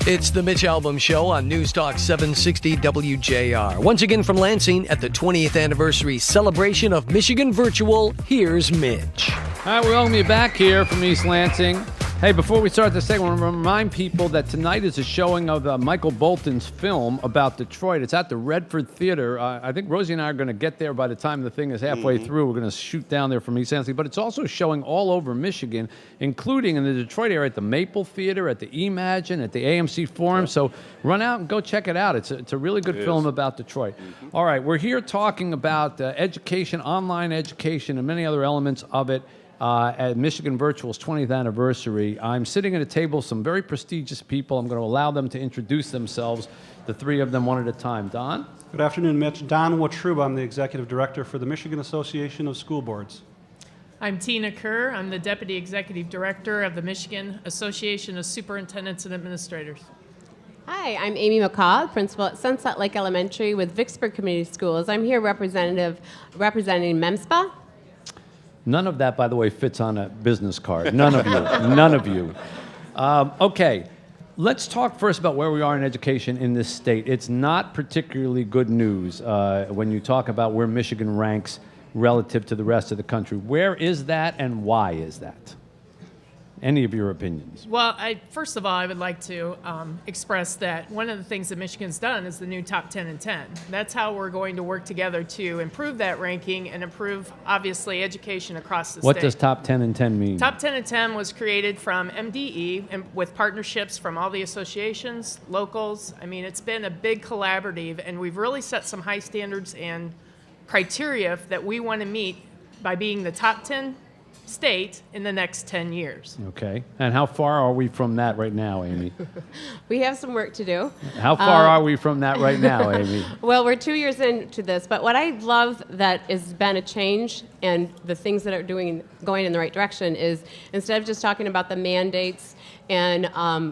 It's the Mitch Albom Show on News Talk 760 WJR. Once again from Lansing at the 20th anniversary celebration of Michigan Virtual, here's Mitch. All right, we welcome you back here from East Lansing. Hey, before we start the segment, I want to remind people that tonight is a showing of Michael Bolton's film about Detroit. It's at the Redford Theater. I think Rosie and I are going to get there by the time the thing is halfway through. We're going to shoot down there from East Lansing. But it's also showing all over Michigan, including in the Detroit area at the Maple Theater, at the Imagine, at the AMC Forum. So run out and go check it out. It's a really good film about Detroit. All right, we're here talking about education, online education, and many other elements of it. At Michigan Virtual's 20th anniversary. I'm sitting at a table with some very prestigious people. I'm going to allow them to introduce themselves, the three of them one at a time. Don? Good afternoon, Mitch. Don Watruba. I'm the Executive Director for the Michigan Association of School Boards. I'm Tina Kerr. I'm the Deputy Executive Director of the Michigan Association of Superintendents and Administrators. Hi, I'm Amy McCaw, Principal at Sunset Lake Elementary with Vicksburg Community Schools. I'm here representing MEMSPA. None of that, by the way, fits on a business card. None of you. None of you. Okay, let's talk first about where we are in education in this state. It's not particularly good news when you talk about where Michigan ranks relative to the rest of the country. Where is that and why is that? Any of your opinions? Well, first of all, I would like to express that one of the things that Michigan's done is the new Top 10 and 10. That's how we're going to work together to improve that ranking and improve, obviously, education across the state. What does Top 10 and 10 mean? Top 10 and 10 was created from MDE and with partnerships from all the associations, locals. I mean, it's been a big collaborative, and we've really set some high standards and criteria that we want to meet by being the top 10 state in the next 10 years. Okay. And how far are we from that right now, Amy? We have some work to do. How far are we from that right now, Amy? Well, we're 2 years into this, but what I love that has been a change and the things that are going in the right direction is instead of just talking about the mandates and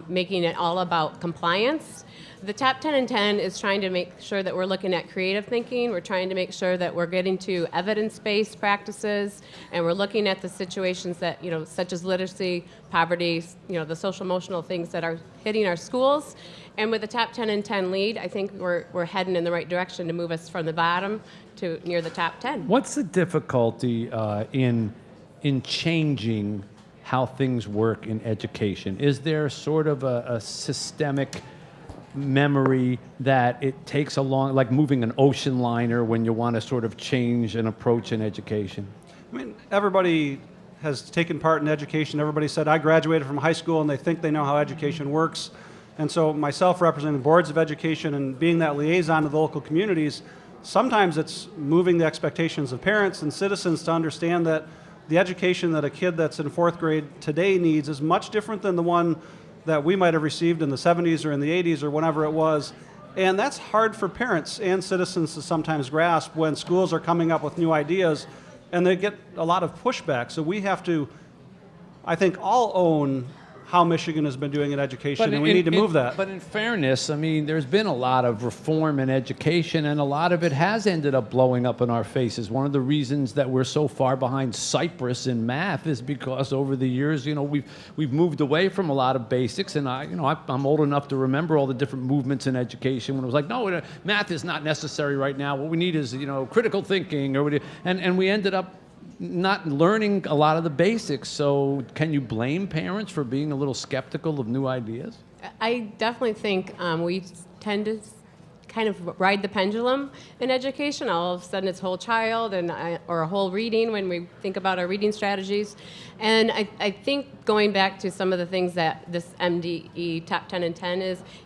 making it all about compliance, the Top 10 and 10 is trying to make sure that we're looking at creative thinking. We're trying to make sure that we're getting to evidence-based practices, and we're looking at the situations that, such as literacy, poverty, the social-emotional things that are hitting our schools. And with the Top 10 and 10 lead, I think we're heading in the right direction to move us from the bottom to near the top 10. What's the difficulty in changing how things work in education? Is there sort of a systemic memory that it takes a long, like moving an ocean liner when you want to sort of change an approach in education? I mean, everybody has taken part in education. Everybody said, I graduated from high school, and they think they know how education works. And so myself representing boards of education and being that liaison to the local communities, sometimes it's moving the expectations of parents and citizens to understand that the education that a kid that's in fourth grade today needs is much different than the one that we might have received in the 70s or in the 80s or whenever it was. And that's hard for parents and citizens to sometimes grasp when schools are coming up with new ideas and they get a lot of pushback. So we have to, I think, all own how Michigan has been doing in education, and we need to move that. But in fairness, I mean, there's been a lot of reform in education, and a lot of it has ended up blowing up in our faces. One of the reasons that we're so far behind Cyprus in math is because over the years, we've moved away from a lot of basics, and I'm old enough to remember all the different movements in education when it was like, no, math is not necessary right now. What we need is, critical thinking, and we ended up not learning a lot of the basics. So can you blame parents for being a little skeptical of new ideas? I definitely think we tend to kind of ride the pendulum in education. All of a sudden it's whole child or a whole reading when we think about our reading strategies. And I think going back to some of the things that this MDE Top 10 and 10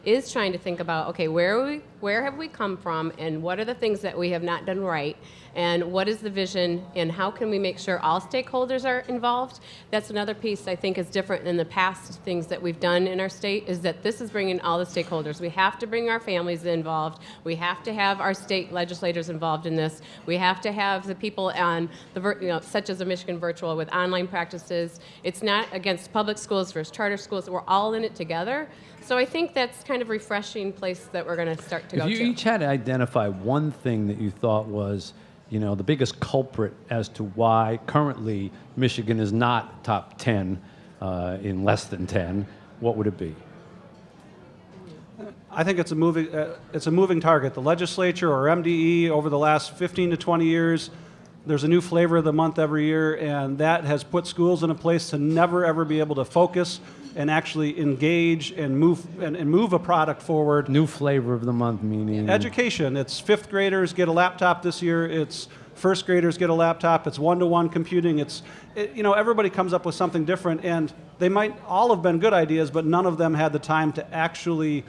is trying to think about, okay, where have we come from, and what are the things that we have not done right, and what is the vision, and how can we make sure all stakeholders are involved? That's another piece I think is different than the past things that we've done in our state, is that this is bringing all the stakeholders. We have to bring our families involved. We have to have our state legislators involved in this. We have to have the people on the, such as the Michigan Virtual with online practices. It's not against public schools versus charter schools. We're all in it together. So I think that's kind of refreshing place that we're going to start to go to. If you each had to identify one thing that you thought was, the biggest culprit as to why currently Michigan is not top 10 in less than 10, what would it be? I think it's a moving target. The legislature or MDE over the last 15 to 20 years, there's a new flavor of the month every year, and that has put schools in a place to never ever be able to focus and actually engage and move a product forward. New flavor of the month meaning? Education. It's fifth graders get a laptop this year. It's first graders get a laptop. It's one-to-one computing. Everybody comes up with something different, and they might all have been good ideas, but none of them had the time to actually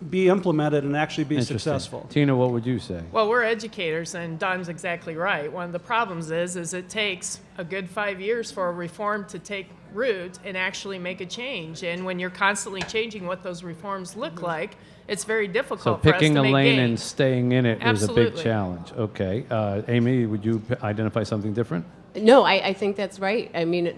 be implemented and actually be successful. Tina, what would you say? Well, we're educators, and Don's exactly right. One of the problems is it takes a good 5 years for a reform to take root and actually make a change. And when you're constantly changing what those reforms look like, it's very difficult So for us to picking a make lane gains. and staying in it is a big Absolutely. challenge. Okay. Amy, would you identify something different? No, I think that's right. I mean,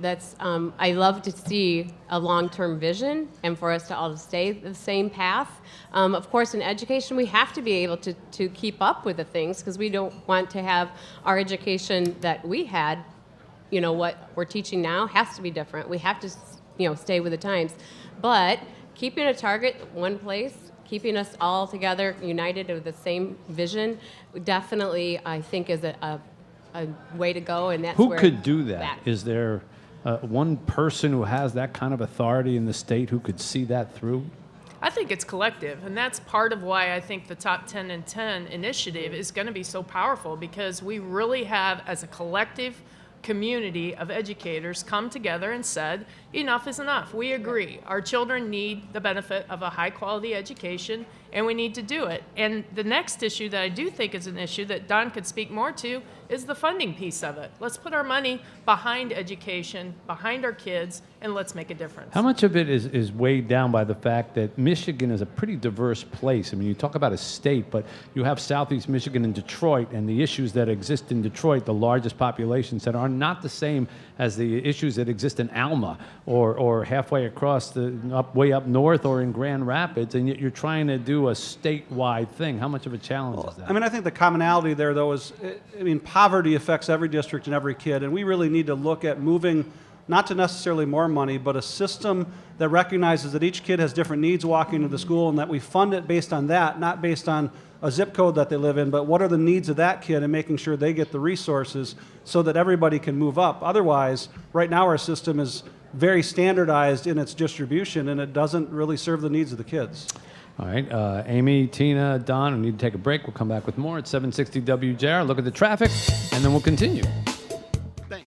I love to see a long-term vision and for us to all stay the same path. Of course, in education, we have to be able to keep up with the things because we don't want to have our education that we had, what we're teaching now has to be different. We have to, stay with the times. But keeping a target one place, keeping us all together, united with the same vision, definitely, I think, is a way to go, and that's Who where could do that? Is there one person who has that kind of authority in the state who could see that through? I think it's collective, and that's part of why I think the Top 10 and 10 initiative is going to be so powerful, because we really have, as a collective community of educators, come together and said, enough is enough. We agree. Our children need the benefit of a high-quality education, and we need to do it. And the next issue that I do think is an issue that Don could speak more to is the funding piece of it. Let's put our money behind education, behind our kids, and let's make a difference. How much of it is weighed down by the fact that Michigan is a pretty diverse place? I mean, you talk about a state, but you have Southeast Michigan and Detroit, and the issues that exist in Detroit, the largest population center, are not the same as the issues that exist in Alma or halfway across way up north or in Grand Rapids, and yet you're trying to do a statewide thing. How much of a challenge is that? I think the commonality there, though, is, poverty affects every district and every kid, and we really need to look at moving not to necessarily more money, but a system that recognizes that each kid has different needs walking into the school, and that we fund it based on that, not based on a zip code that they live in, but what are the needs of that kid and making sure they get the resources so that everybody can move up. Otherwise, right now our system is very standardized in its distribution, and it doesn't really serve the needs of the kids. All right, Amy, Tina, Don, we need to take a break. We'll come back with more at 760 WJR. Look at the traffic, and then we'll continue.